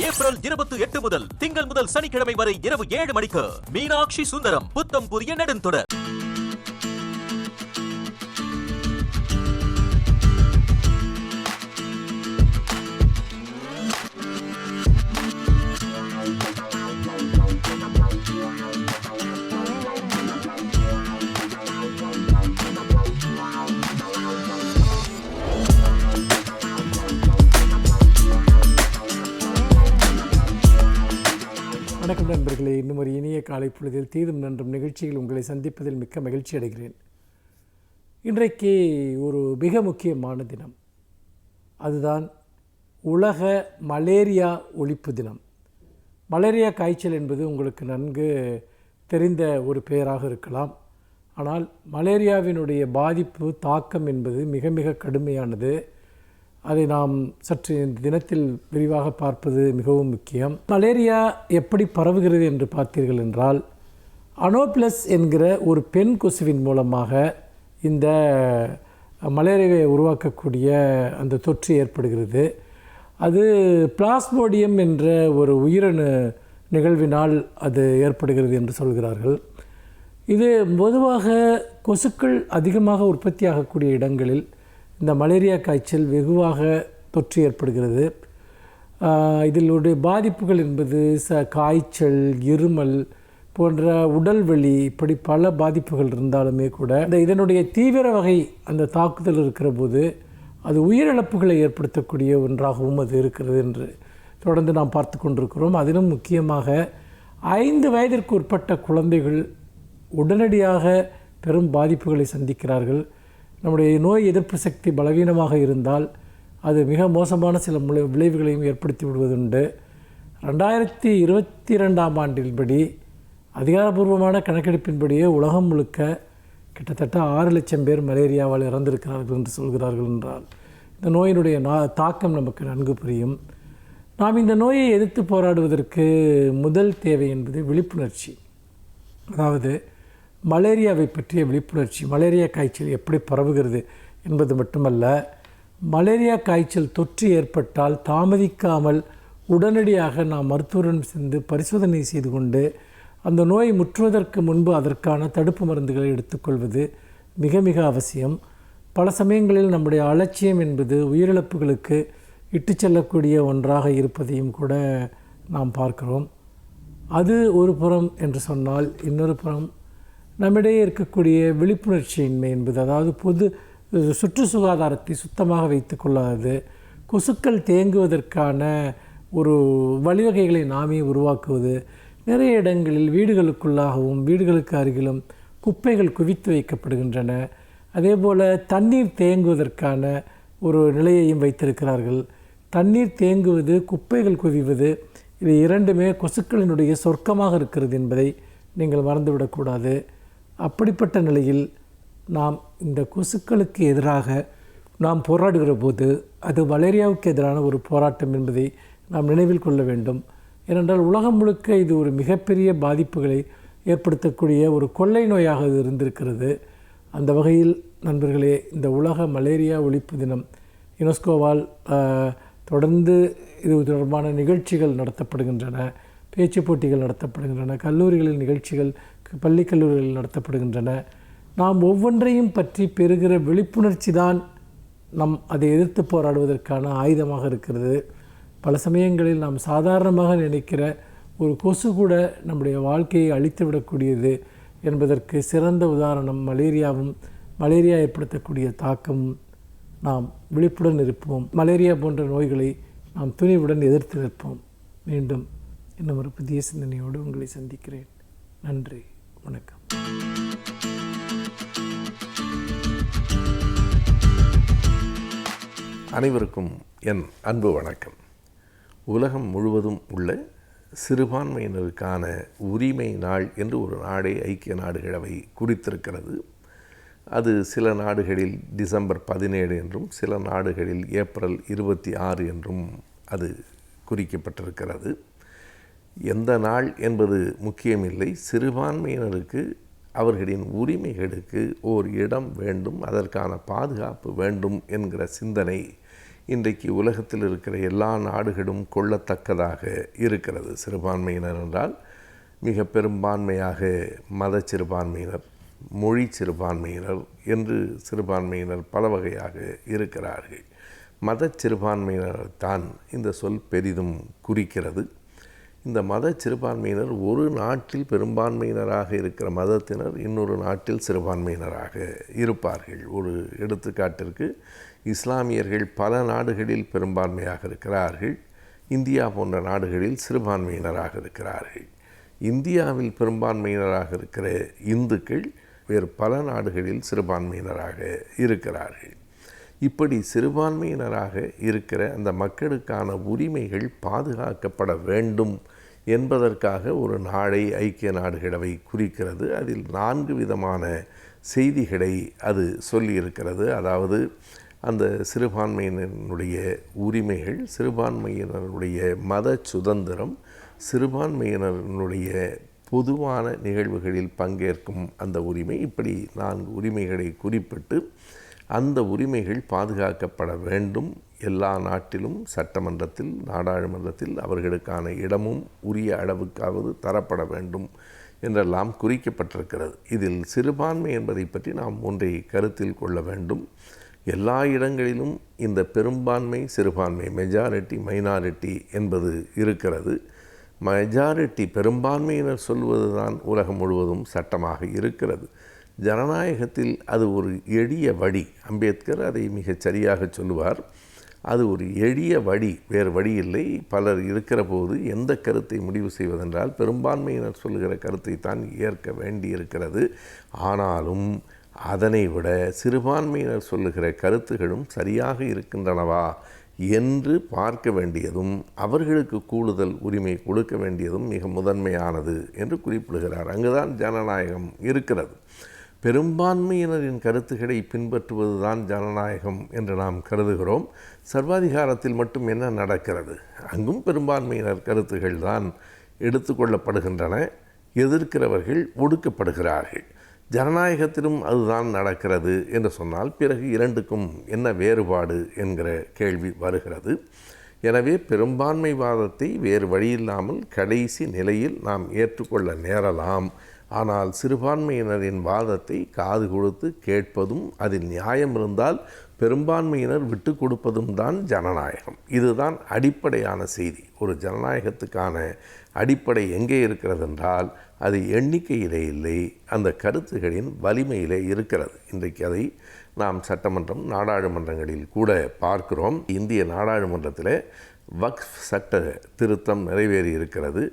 April 28 முதல் திங்கள் முதல் சனிக்கிழமை வரை இரவு 7 மணிக்கு மீனாட்சி சுந்தரம் புத்தம் புதிய நெடுந்தொடர். வணக்கம் நண்பர்களே, இன்னும் ஒரு இனிய காலை பொழுதில் தீதும் நன்றும் நிகழ்ச்சியில் உங்களை சந்திப்பதில் மிக்க மகிழ்ச்சி அடைகிறேன். இன்றைக்கு ஒரு மிக முக்கியமான தினம். அதுதான் உலக மலேரியா ஒழிப்பு தினம். மலேரியா காய்ச்சல் என்பது உங்களுக்கு நன்கு தெரிந்த ஒரு பெயராக இருக்கலாம். ஆனால் மலேரியாவினுடைய பாதிப்பு தாக்கம் என்பது மிக மிக கடுமையானது. அதை நாம் சற்று இந்த தினத்தில் விரிவாக பார்ப்பது மிகவும் முக்கியம். மலேரியா எப்படி பரவுகிறது என்று பார்த்தீர்கள் என்றால், அனோபிளஸ் என்கிற ஒரு பெண் கொசுவின் மூலமாக இந்த மலேரியாவை உருவாக்கக்கூடிய அந்த தொற்று ஏற்படுகிறது. அது பிளாஸ்மோடியம் என்ற ஒரு உயிரணு நிகழ்வினால் அது ஏற்படுகிறது என்று சொல்கிறார்கள். இது பொதுவாக கொசுக்கள் அதிகமாக உற்பத்தியாகக்கூடிய இடங்களில் இந்த மலேரியா காய்ச்சல் வெகுவாக தொற்று ஏற்படுகிறது. இதிலுடைய பாதிப்புகள் என்பது காய்ச்சல், இருமல் போன்ற உடல் வலி, இப்படி பல பாதிப்புகள் இருந்தாலுமே கூட இதனுடைய தீவிர வகை அந்த தாக்குதல் இருக்கிற போது அது உயிரிழப்புகளை ஏற்படுத்தக்கூடிய ஒன்றாகவும் அது இருக்கிறது என்று தொடர்ந்து நாம் பார்த்து கொண்டிருக்கிறோம். அதிலும் முக்கியமாக 5 வயதிற்கு உட்பட்ட குழந்தைகள் உடனடியாக பெரும் பாதிப்புகளை சந்திக்கிறார்கள். நம்முடைய நோய் எதிர்ப்பு சக்தி பலவீனமாக இருந்தால் அது மிக மோசமான சில விளைவுகளையும் ஏற்படுத்தி விடுவதுண்டு. 2022ஆம் ஆண்டின்படி அதிகாரப்பூர்வமான கணக்கெடுப்பின்படியே உலகம் முழுக்க கிட்டத்தட்ட 6 லட்சம் பேர் மலேரியாவால் இறந்திருக்கிறார்கள் என்று சொல்கிறார்கள் என்றால் இந்த நோயினுடைய தாக்கம் நமக்கு நன்கு புரியும். நாம் இந்த நோயை எதிர்த்து போராடுவதற்கு முதல் தேவை என்பது விழிப்புணர்ச்சி. அதாவது மலேரியாவை பற்றிய விழிப்புணர்ச்சி. மலேரியா காய்ச்சல் எப்படி பரவுகிறது என்பது மட்டுமல்ல, மலேரியா காய்ச்சல் தொற்று ஏற்பட்டால் தாமதிக்காமல் உடனடியாக நாம் மருத்துவரிடம் சென்று பரிசோதனை செய்து கொண்டு அந்த நோய் முற்றுவதற்கு முன்பு அதற்கான தடுப்பு மருந்துகளை எடுத்துக்கொள்வது மிக மிக அவசியம். பல சமயங்களில் நம்முடைய அலட்சியம் என்பது உயிரிழப்புகளுக்கு இட்டு செல்லக்கூடிய ஒன்றாக இருப்பதையும் கூட நாம் பார்க்கிறோம். அது ஒரு புறம் என்று சொன்னால், இன்னொரு புறம் நம்மிடையே இருக்கக்கூடிய விழிப்புணர்ச்சியின்மை என்பது, அதாவது பொது சுற்று சுகாதாரத்தை சுத்தமாக வைத்து கொள்ளாதது, கொசுக்கள் தேங்குவதற்கான ஒரு வழிவகைகளை நாமே உருவாக்குவது, நிறைய இடங்களில் வீடுகளுக்குள்ளாகவும் வீடுகளுக்கு அருகிலும் குப்பைகள் குவித்து வைக்கப்படுகின்றன. அதே போல் தண்ணீர் தேங்குவதற்கான ஒரு நிலையையும் வைத்திருக்கிறார்கள். தண்ணீர் தேங்குவது, குப்பைகள் குவிவது, இது இரண்டுமே கொசுக்களினுடைய சொர்க்கமாக இருக்கிறது என்பதை நீங்கள் மறந்துவிடக்கூடாது. அப்படிப்பட்ட நிலையில் நாம் இந்த கொசுக்களுக்கு எதிராக நாம் போராடுகிற போது அது மலேரியாவுக்கு எதிரான ஒரு போராட்டம் என்பதை நாம் நினைவில் கொள்ள வேண்டும். ஏனென்றால் உலகம் முழுக்க இது ஒரு மிகப்பெரிய பாதிப்புகளை ஏற்படுத்தக்கூடிய ஒரு கொள்ளை நோயாக இது இருந்திருக்கிறது. அந்த வகையில் நண்பர்களே, இந்த உலக மலேரியா ஒழிப்பு தினம் யுனெஸ்கோவால் தொடர்ந்து இது தொடர்பான நிகழ்ச்சிகள் நடத்தப்படுகின்றன, பேச்சு போட்டிகள் நடத்தப்படுகின்றன, கல்லூரிகளில் நிகழ்ச்சிகள், பள்ளி கல்லூரிகளில் நடத்தப்படுகின்றன. நாம் ஒவ்வொன்றையும் பற்றி பெறுகிற விழிப்புணர்ச்சி தான் அதை எதிர்த்து போராடுவதற்கான ஆயுதமாக இருக்கிறது. பல சமயங்களில் நாம் சாதாரணமாக நினைக்கிற ஒரு கொசு கூட நம்முடைய வாழ்க்கையை அழித்து விடக்கூடியது என்பதற்கு சிறந்த உதாரணம் மலேரியாவும் மலேரியா ஏற்படுத்தக்கூடிய தாக்கமும். நாம் விழிப்புடன் இருப்போம். மலேரியா போன்ற நோய்களை நாம் துணிவுடன் எதிர்த்து நிற்போம். மீண்டும் இன்னும் ஒரு புதிய சிந்தனையோடு உங்களை சந்திக்கிறேன். நன்றி, வணக்கம். அனைவருக்கும் என் அன்பு வணக்கம். உலகம் முழுவதும் உள்ள சிறுபான்மையினருக்கான உரிமை நாள் என்று ஒரு நாடே ஐக்கிய நாடுகள் அவை குறித்திருக்கிறது. அது சில நாடுகளில் டிசம்பர் 17 என்றும் சில நாடுகளில் ஏப்ரல் 26 என்றும் அது குறிக்கப்பட்டிருக்கிறது. எந்த நாள் என்பது முக்கியமில்லை. சிறுபான்மையினருக்கு அவர்களின் உரிமைகளுக்கு ஓர் இடம் வேண்டும், அதற்கான பாதுகாப்பு வேண்டும் என்கிற சிந்தனை இன்றைக்கு உலகத்தில் இருக்கிற எல்லா நாடுகளும் கொள்ளத்தக்கதாக இருக்கிறது. சிறுபான்மையினர் என்றால் மிக பெரும்பான்மையாக மத சிறுபான்மையினர், மொழி சிறுபான்மையினர் என்று சிறுபான்மையினர் பல வகையாக இருக்கிறார்கள். மத சிறுபான்மையினர் தான் இந்த சொல் பெரிதும் குறிக்கிறது. இந்த மத சிறுபான்மையினர் ஒரு நாட்டில் பெரும்பான்மையினராக இருக்கிற மதத்தினர் இன்னொரு நாட்டில் சிறுபான்மையினராக இருப்பார்கள். ஒரு எடுத்துக்காட்டிற்கு இஸ்லாமியர்கள் பல நாடுகளில் பெரும்பான்மையாக இருக்கிறார்கள். இந்தியா போன்ற நாடுகளில் சிறுபான்மையினராக இருக்கிறார்கள். இந்தியாவில் பெரும்பான்மையினராக இருக்கிற இந்துக்கள் வேறு பல நாடுகளில் சிறுபான்மையினராக இருக்கிறார்கள். இப்படி சிறுபான்மையினராக இருக்கிற அந்த மக்களுக்கான உரிமைகள் பாதுகாக்கப்பட வேண்டும் என்பதற்காக ஒரு நாளை ஐக்கிய நாடுகளவை குறிக்கிறது. அதில் 4 விதமான செய்திகளை அது சொல்லியிருக்கிறது. அதாவது அந்த சிறுபான்மையினருடைய உரிமைகள், சிறுபான்மையினருடைய மத சுதந்திரம், சிறுபான்மையினருடைய பொதுவான நிகழ்வுகளில் பங்கேற்கும் அந்த உரிமை, இப்படி 4 உரிமைகளை குறிப்பிட்டு அந்த உரிமைகள் பாதுகாக்கப்பட வேண்டும். எல்லா நாட்டிலும் சட்டமன்றத்தில், நாடாளுமன்றத்தில் அவர்களுக்கான இடமும் உரிய அளவுக்காவது தரப்பட வேண்டும் என்றெல்லாம் குறிக்கப்பட்டிருக்கிறது. இதில் சிறுபான்மை என்பதை பற்றி நாம் ஒன்றை கருத்தில் கொள்ள வேண்டும். எல்லா இடங்களிலும் இந்த பெரும்பான்மை சிறுபான்மை, மெஜாரிட்டி மைனாரிட்டி என்பது இருக்கிறது. மெஜாரிட்டி பெரும்பான்மையினர் சொல்வது தான் உலகம் முழுவதும் சட்டமாக இருக்கிறது. ஜனநாயகத்தில் அது ஒரு எளிய வழி. அம்பேத்கர் அதை மிகச் சரியாக சொல்லுவார். அது ஒரு எளிய வழி, வேறு வழி இல்லை. பலர் இருக்கிற போது எந்த கருத்தை முடிவு செய்வதென்றால் பெரும்பான்மையினர் சொல்லுகிற கருத்தை தான் ஏற்க வேண்டியிருக்கிறது. ஆனாலும் அதனை விட சிறுபான்மையினர் சொல்லுகிற கருத்துகளும் சரியாக இருக்கின்றனவா என்று பார்க்க வேண்டியதும், அவர்களுக்கு கூடுதல் உரிமை கொடுக்க வேண்டியதும் மிக முதன்மையானது என்று குறிப்பிடுகிறார். அங்குதான் ஜனநாயகம் இருக்கிறது. பெரும்பான்மையினரின் கருத்துக்களை பின்பற்றுவது தான் ஜனநாயகம் என்று நாம் கருதுகிறோம். சர்வாதிகாரத்தில் மட்டும் என்ன நடக்கிறது? அங்கும் பெரும்பான்மையினர் கருத்துக்கள் தான் எடுத்துக்கொள்ளப்படுகின்றன. எதிர்க்கிறவர்கள் ஒடுக்கப்படுகிறார்கள். ஜனநாயகத்திலும் அதுதான் நடக்கிறது என்று சொன்னால் பிறகு இரண்டுக்கும் என்ன வேறுபாடு என்கிற கேள்வி வருகிறது. எனவே பெரும்பான்மைவாதத்தை வேறு வழியில்லாமல் கடைசி நிலையில் நாம் ஏற்றுக்கொள்ள நேரலாம். ஆனால் சிறுபான்மையினரின் வாதத்தை காது கொடுத்து கேட்பதும், அதில் நியாயம் இருந்தால் பெரும்பான்மையினர் விட்டு கொடுப்பதும் தான் ஜனநாயகம். இதுதான் அடிப்படையான செய்தி. ஒரு ஜனநாயகத்துக்கான அடிப்படை எங்கே இருக்கிறது என்றால் அது எண்ணிக்கையிலே இல்லை, அந்த கருத்துகளின் வலிமையிலே இருக்கிறது. இன்றைக்கு அதை நாம் சட்டமன்றம், நாடாளுமன்றங்களில் கூட பார்க்கிறோம். இந்திய நாடாளுமன்றத்தில் வக்ஃப் சட்ட திருத்தம் நிறைவேறி இருக்கிறது.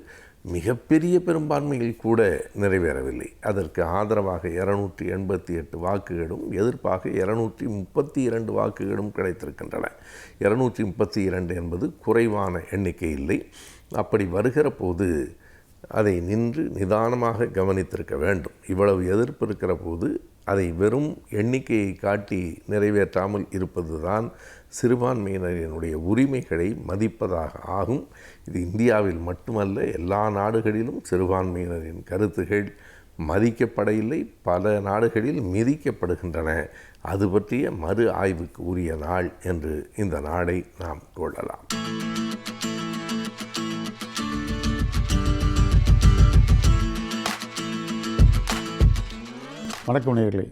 மிகப்பெரிய பெரும்பான்மையில் கூட நிறைவேறவில்லை. அதற்கு ஆதரவாக 288 வாக்குகளும் எதிர்ப்பாக 232 வாக்குகளும் கிடைத்திருக்கின்றன. 232 என்பது குறைவான எண்ணிக்கை இல்லை. அப்படி வருகிற போது அதை நின்று நிதானமாக கவனித்திருக்க வேண்டும். இவ்வளவு எதிர்ப்பு இருக்கிற போது அதை வெறும் எண்ணிக்கையை காட்டி நிறைவேற்றாமல் இருப்பது தான் சிறுபான்மையினரினுடைய உரிமைகளை மதிப்பதாக ஆகும். இது இந்தியாவில் மட்டுமல்ல, எல்லா நாடுகளிலும் சிறுபான்மையினரின் கருத்துகள் மதிக்கப்பட இல்லை, பல நாடுகளில் மிதிக்கப்படுகின்றன. அது பற்றிய மறு ஆய்வுக்கு உரிய நாள் என்று இந்த நாளை நாம் கொள்ளலாம். வணக்கம் நேயர்களே.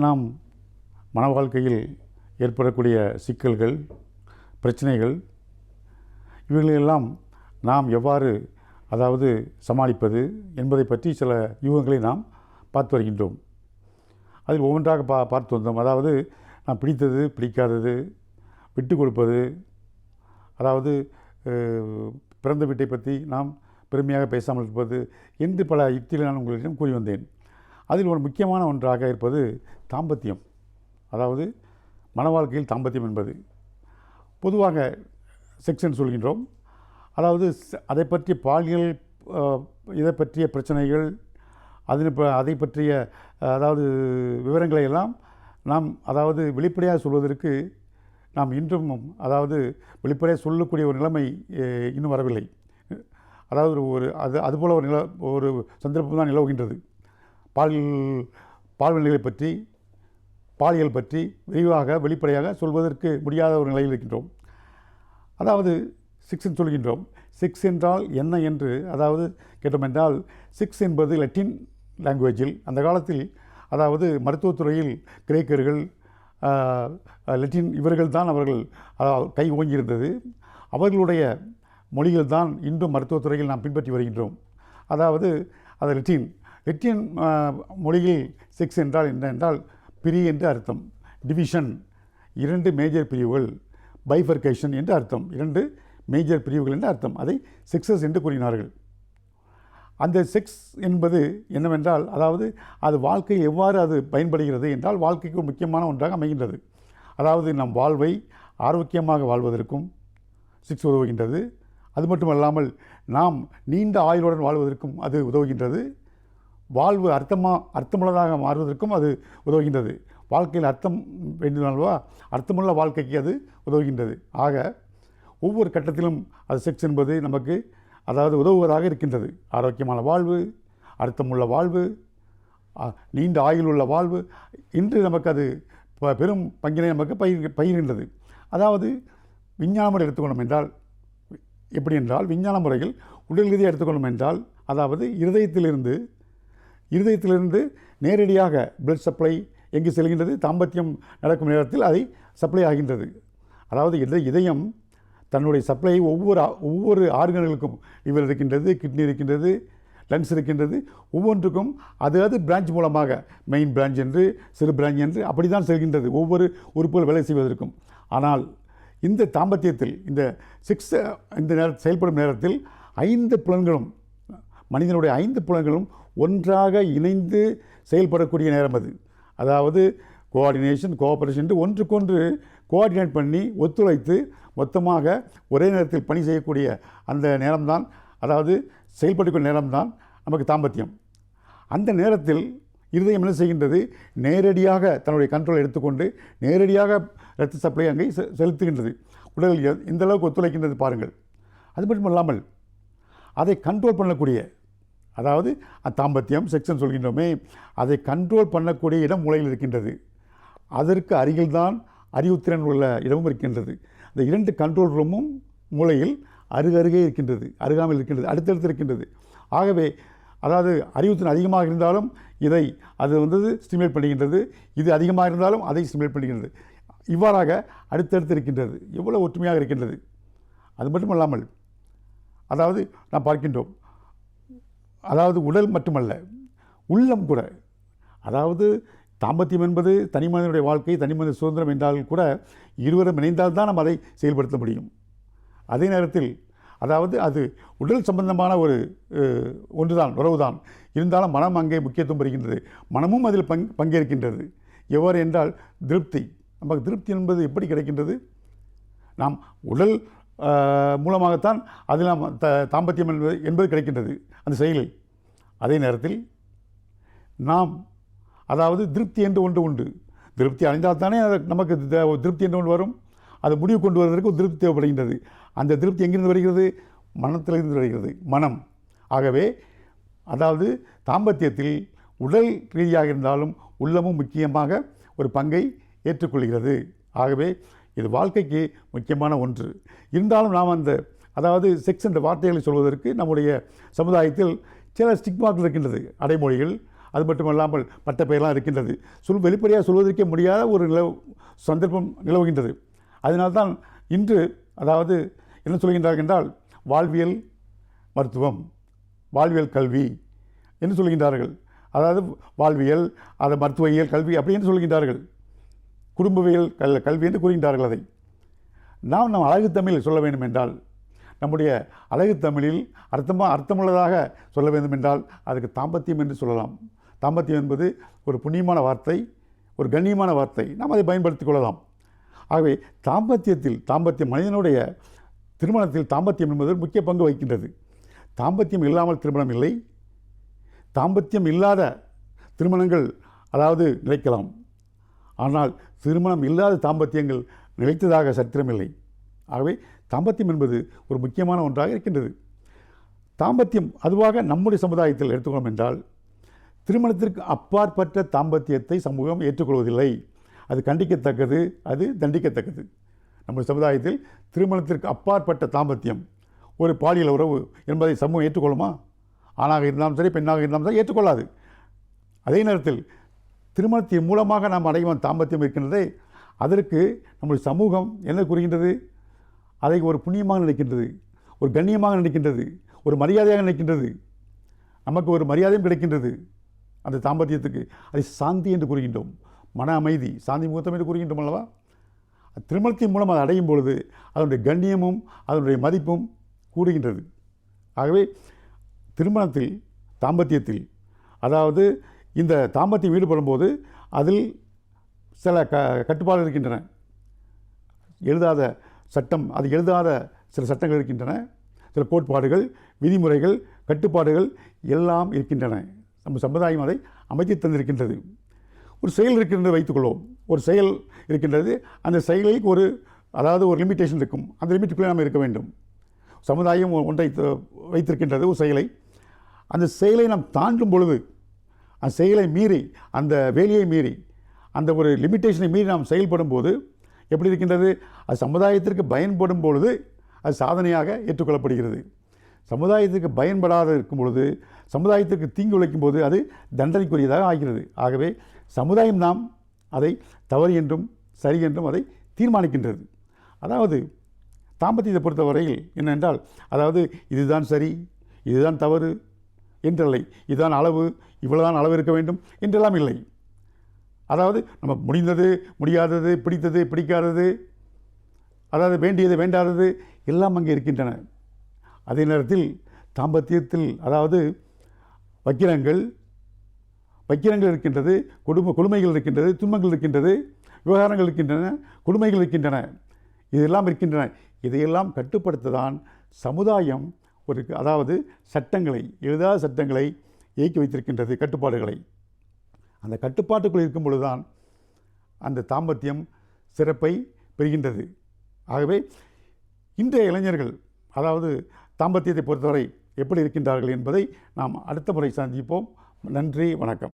நாம் மன வாழ்க்கையில் ஏற்படக்கூடிய சிக்கல்கள், பிரச்சனைகள், இவைகளெல்லாம் நாம் எவ்வாறு சமாளிப்பது என்பதை பற்றி சில யூகங்களை நாம் பார்த்து வருகின்றோம். அதில் ஒவ்வொன்றாக பார்த்து வந்தோம். நாம் பிடித்தது, பிடிக்காதது, விட்டு கொடுப்பது, பிறந்த வீட்டை பற்றி நாம் பெருமையாக பேசாமல் இருப்பது என்று பல யுக்திகளை நான் உங்களிடம் கூறி வந்தேன். அதில் ஒரு முக்கியமான ஒன்றாக இருப்பது தாம்பத்தியம். மன வாழ்க்கையில் தாம்பத்தியம் என்பது பொதுவாக செக்ஸ் என்று சொல்கின்றோம். அதை பற்றிய பாலியல், இதை பற்றிய பிரச்சனைகள், அதை பற்றிய விவரங்களை எல்லாம் நாம் வெளிப்படையாக சொல்வதற்கு நாம் இன்றும் வெளிப்படையாக சொல்லக்கூடிய ஒரு நிலைமை இன்னும் வரவில்லை. அதுபோல் ஒரு சந்தர்ப்பம் தான் நிலவுகின்றது. பால்வெளிகளை பற்றி, பாலியல் பற்றி விரிவாக வெளிப்படையாக சொல்வதற்கு முடியாத ஒரு நிலையில் இருக்கின்றோம். அதாவது செக்ஸ் சொல்கின்றோம். செக்ஸ் என்றால் என்ன என்று அதாவது கேட்டோம் என்றால், செக்ஸ் என்பது லத்தீன் லாங்குவேஜில் அந்த காலத்தில் அதாவது மருத்துவத்துறையில் கிரேக்கர்கள் லத்தீன் இவர்கள் தான் அவர்கள் கை ஓங்கியிருந்தது. அவர்களுடைய மொழிகள் தான் இன்றும் மருத்துவத்துறையில் நாம் பின்பற்றி வருகின்றோம். அதாவது அது லத்தீன் மொழியில் செக்ஸ் என்றால் என்ன என்றால் பிரி என்று அர்த்தம், டிவிஷன் 2 மேஜர் பிரிவுகள், பைஃபர்கேஷன் என்று அர்த்தம், 2 மேஜர் பிரிவுகள் என்று அர்த்தம். அதை செக்ஸஸ் என்று கூறினார்கள். அந்த செக்ஸ் என்பது என்னவென்றால், அதாவது அது வாழ்க்கையில் எவ்வாறு அது பயன்படுகிறது என்றால் வாழ்க்கைக்கு ஒரு முக்கியமான ஒன்றாக அமைகின்றது. அதாவது நம் வாழ்வை ஆரோக்கியமாக வாழ்வதற்கும் செக்ஸ் உதவுகின்றது. அது மட்டுமல்லாமல் நாம் நீண்ட ஆயுளுடன் வாழ்வதற்கும் அது உதவுகின்றது. வாழ்வு அர்த்தமுள்ளதாக மாறுவதற்கும் அது உதவுகின்றது. வாழ்க்கையில் அர்த்தம் வேண்டுமானவா, அர்த்தமுள்ள வாழ்க்கைக்கு அது உதவுகின்றது. ஆக ஒவ்வொரு கட்டத்திலும் அது செக்ஸ் என்பது நமக்கு அதாவது உதவுவதாக இருக்கின்றது. ஆரோக்கியமான வாழ்வு, அர்த்தமுள்ள வாழ்வு, நீண்ட ஆயுள் உள்ள வாழ்வு இன்று நமக்கு அது பெரும் பங்கினை நமக்கு பகிர்கின்றது. அதாவது விஞ்ஞான முறை எடுத்துக்கொண்டோம் என்றால் எப்படி என்றால், விஞ்ஞான முறையில் உடல் ரீதியாக எடுத்துக்கொண்டோம் என்றால், அதாவது இருதயத்திலிருந்து நேரடியாக பிளட் சப்ளை எங்கு செல்கின்றது, தாம்பத்தியம் நடக்கும் நேரத்தில் அதை சப்ளை ஆகின்றது. அதாவது இதயம் தன்னுடைய சப்ளை ஒவ்வொரு ஆர்கன்களுக்கும் லிவர் இருக்கின்றது, கிட்னி இருக்கின்றது, லங்ஸ் இருக்கின்றது, ஒவ்வொன்றுக்கும் அது பிரான்ச் மூலமாக மெயின் பிரான்ச் என்று சிறு பிரான்ச் என்று அப்படி தான் செல்கின்றது ஒவ்வொரு உறுப்புகள் வேலை செய்வதற்கும். ஆனால் இந்த தாம்பத்தியத்தில் இந்த செக்ஸ் செயல்படும் நேரத்தில் 5 புலன்களும் மனிதனுடைய 5 புலன்களும் ஒன்றாக இணைந்து செயல்படக்கூடிய நேரம் அது. அதாவது கோஆர்டினேஷன், கோஆபரேஷன் ஒன்றுக்கொன்று கோஆர்டினேட் பண்ணி ஒத்துழைத்து மொத்தமாக ஒரே நேரத்தில் பணி செய்யக்கூடிய அந்த நேரம்தான், அதாவது செயல்படக்கூடிய நேரம்தான் நமக்கு தாம்பத்தியம். அந்த நேரத்தில் இருதயம் என்ன செய்கின்றது, நேரடியாக தன்னுடைய கண்ட்ரோல் எடுத்துக்கொண்டு நேரடியாக இரத்த சப்ளை அங்கே செலுத்துகின்றது. உடலில் எந்த அளவுக்கு ஒத்துழைக்கின்றது பாருங்கள். அது மட்டும் இல்லாமல் அதை கண்ட்ரோல் பண்ணக்கூடிய, அதாவது தாம்பத்தியம் செக்ஷன் சொல்கின்றோமே, அதை கண்ட்ரோல் பண்ணக்கூடிய இடம் மூளையில் இருக்கின்றது. அதற்கு அருகில்தான் அறிவுத்திறன் உள்ள இடமும் இருக்கின்றது. இந்த 2 கண்ட்ரோல் ரூமும் மூளையில் அருகருகே இருக்கின்றது, அருகாமையில் இருக்கின்றது, அடுத்தடுத்து இருக்கின்றது. ஆகவே அதாவது அறிவுத்திறன் அதிகமாக இருந்தாலும் அது ஸ்டிமுலேட் பண்ணுகின்றது, இது அதிகமாக இருந்தாலும் அதை ஸ்டிமுலேட் பண்ணுகின்றது. இவ்வாறாக அடுத்தடுத்து இருக்கின்றது. எவ்வளோ ஒற்றுமையாக இருக்கின்றது. அது மட்டுமல்லாமல் அதாவது நாம் பார்க்கின்றோம், அதாவது உடல் மட்டுமல்ல உள்ளம் கூட, அதாவது தாம்பத்தியம் என்பது தனி மனிதனுடைய வாழ்க்கை, தனி மனித சுதந்திரம் என்றால் கூட இருவரும் இணைந்தால்தான் நாம் அதை செயல்படுத்த முடியும். அதே நேரத்தில் அதாவது அது உடல் சம்பந்தமான ஒன்றுதான், உறவுதான். இருந்தாலும் மனம் அங்கே முக்கியத்துவம் பெறுகின்றது. மனமும் அதில் பங்கேற்கின்றது. எவ்வாறு என்றால் திருப்தி. நமக்கு திருப்தி என்பது எப்படி கிடைக்கின்றது? நாம் உடல் மூலமாகத்தான் அதில் நாம் தாம்பத்தியம் என்பது கிடைக்கின்றது அந்த செயலில். அதே நேரத்தில் நாம் அதாவது திருப்தி என்று ஒன்று உண்டு. திருப்தி அடைந்தால் தானே நமக்கு திருப்தி என்று ஒன்று வரும். அது முடிவு கொண்டு வருவதற்கு ஒரு திருப்தி தேவைப்படுகின்றது. அந்த திருப்தி எங்கிருந்து வருகிறது? மனத்திலிருந்து வருகிறது, மனம். ஆகவே அதாவது தாம்பத்தியத்தில் உடல் ரீதியாக இருந்தாலும் உள்ளமும் முக்கியமாக ஒரு பங்கை ஏற்றுக்கொள்கிறது. ஆகவே இது வாழ்க்கைக்கு முக்கியமான ஒன்று. இருந்தாலும் நாம் அதாவது செக்ஸ் என்ற வார்த்தைகளை சொல்வதற்கு நம்முடைய சமுதாயத்தில் சில ஸ்டிக்மாக்கள் இருக்கின்றது, அடைமொழிகள். அது மட்டுமல்லாமல் பட்ட பெயரெல்லாம் இருக்கின்றது. வெளிப்படையாக சொல்வதற்கே முடியாத ஒரு சந்தர்ப்பம் நிலவுகின்றது. அதனால்தான் இன்று அதாவது என்ன சொல்கின்றார்கள் என்றால், வாழ்வியல் மருத்துவம், வாழ்வியல் கல்வி என்று சொல்கின்றார்கள். அதாவது வாழ்வியல், அது மருத்துவவியல் கல்வி அப்படி என்று சொல்கின்றார்கள். குடும்பவியல் கல்வி என்று கூறுகின்றார்கள். அதை நாம் அழகு தமிழில் சொல்ல வேண்டும் என்றால், நம்முடைய அழகு தமிழில் அர்த்தமுள்ளதாக சொல்ல வேண்டும் என்றால் அதுக்கு தாம்பத்தியம் என்று சொல்லலாம். தாம்பத்தியம் என்பது ஒரு புண்ணியமான வார்த்தை, ஒரு கண்ணியமான வார்த்தை. நாம் அதை பயன்படுத்திக் கொள்ளலாம். ஆகவே தாம்பத்தியம் மனிதனுடைய திருமணத்தில் தாம்பத்தியம் என்பது முக்கிய பங்கு வகிக்கின்றது. தாம்பத்தியம் இல்லாமல் திருமணம் இல்லை. தாம்பத்தியம் இல்லாத திருமணங்கள் அதாவது நிலைக்கலாம். ஆனால் திருமணம் இல்லாத தாம்பத்தியங்கள் நிலைத்ததாக சரித்திரமில்லை. ஆகவே தாம்பத்தியம் என்பது ஒரு முக்கியமான ஒன்றாக இருக்கின்றது. தாம்பத்தியம் அதுவாக நம்முடைய சமுதாயத்தில் எடுத்துக்கொள்ளும் என்றால், திருமணத்திற்கு அப்பாற்பட்ட தாம்பத்தியத்தை சமூகம் ஏற்றுக்கொள்வதில்லை. அது கண்டிக்கத்தக்கது, அது தண்டிக்கத்தக்கது. நம்ம சமுதாயத்தில் திருமணத்திற்கு அப்பாற்பட்ட தாம்பத்தியம் ஒரு பாலியல் உறவு என்பதை சமூகம் ஏற்றுக்கொள்ளுமா? ஆணாக இருந்தாலும் சரி, பெண்ணாக இருந்தாலும் சரி ஏற்றுக்கொள்ளாது. அதே நேரத்தில் திருமணத்தின் மூலமாக நாம் அடையும் தாம்பத்தியம் இருக்கின்றதே, அதற்கு நம்முடைய சமூகம் என்ன கூறுகின்றது? அதை ஒரு புண்ணியமாக நினைக்கின்றது, ஒரு கண்ணியமாக நினைக்கின்றது, ஒரு மரியாதையாக நினைக்கின்றது. நமக்கு ஒரு மரியாதையும் கிடைக்கின்றது அந்த தாம்பத்தியத்துக்கு. அதை சாந்தி என்று கூறுகின்றோம், மன அமைதி, சாந்தி முகூர்த்தம் என்று கூறுகின்றோம் அல்லவா? திருமணத்தின் மூலம் அதை அடையும் பொழுது அதனுடைய கண்ணியமும் அதனுடைய மதிப்பும் கூடுகின்றது. ஆகவே திருமணத்தில், தாம்பத்தியத்தில், அதாவது இந்த தாம்பத்தியம் ஈடுபடும் போது அதில் சில கட்டுப்பாடு இருக்கின்றன. எழுதாத சட்டம், அது எழுதாத சில சட்டங்கள் இருக்கின்றன, சில கோட்பாடுகள், விதிமுறைகள், கட்டுப்பாடுகள் எல்லாம் இருக்கின்றன. நம்ம சமுதாயம் அதை அமைத்து தந்திருக்கின்றது. ஒரு செயல் இருக்கின்றது வைத்துக்கொள்வோம், ஒரு செயல் இருக்கின்றது, அந்த செயலுக்கு ஒரு லிமிட்டேஷன் இருக்கும். அந்த லிமிட்டுக்குள்ளே நாம் இருக்க வேண்டும். சமுதாயம் ஒன்றை வைத்திருக்கின்றது, ஒரு செயலை. அந்த செயலை நாம் தாண்டும் பொழுது, அந்த செயலை மீறி, அந்த வேலையை மீறி, அந்த ஒரு லிமிட்டேஷனை மீறி நாம் செயல்படும் போது எப்படி இருக்கின்றது? அது சமுதாயத்திற்கு பயன்படும் பொழுது அது சாதனையாக ஏற்றுக்கொள்ளப்படுகிறது. சமுதாயத்திற்கு பயன்படாத இருக்கும் பொழுது, சமுதாயத்திற்கு தீங்கு விளைக்கும் போது அது தண்டனைக்குரியதாக ஆகிறது. ஆகவே சமுதாயம் நாம் அதை தவறு என்றும் சரி என்றும் அதை தீர்மானிக்கின்றது. அதாவது தாம்பத்தியத்தை பொறுத்தவரையில் என்னென்றால், இதுதான் சரி, இதுதான் தவறு என்றில்லை, இதுதான் அளவு, இவ்வளவுதான் அளவு இருக்க வேண்டும் என்றெல்லாம் இல்லை. நம்ம முடிந்தது, முடியாதது, பிடித்தது, பிடிக்காதது, வேண்டியது, வேண்டாதது எல்லாம் அங்கே இருக்கின்றன. அதே நேரத்தில் தாம்பத்தியத்தில் வக்கிரங்கள் இருக்கின்றது, கொடுமைகள் இருக்கின்றது, துன்பங்கள் இருக்கின்றது, விவகாரங்கள் இருக்கின்றன, கொடுமைகள் இருக்கின்றன, இதெல்லாம் இருக்கின்றன. இதையெல்லாம் கட்டுப்படுத்ததான் சமுதாயம் சட்டங்களை, எழுதாத சட்டங்களை இயக்கி வைத்திருக்கின்றது, கட்டுப்பாடுகளை. அந்த கட்டுப்பாட்டுக்குள் இருக்கும் பொழுதுதான் அந்த தாம்பத்தியம் சிறப்பை பெறுகின்றது. ஆகவே இன்றைய இளைஞர்கள் தாம்பத்தியத்தை பொறுத்தவரை எப்படி இருக்கின்றார்கள் என்பதை நாம் அடுத்த முறை சந்திப்போம். நன்றி, வணக்கம்.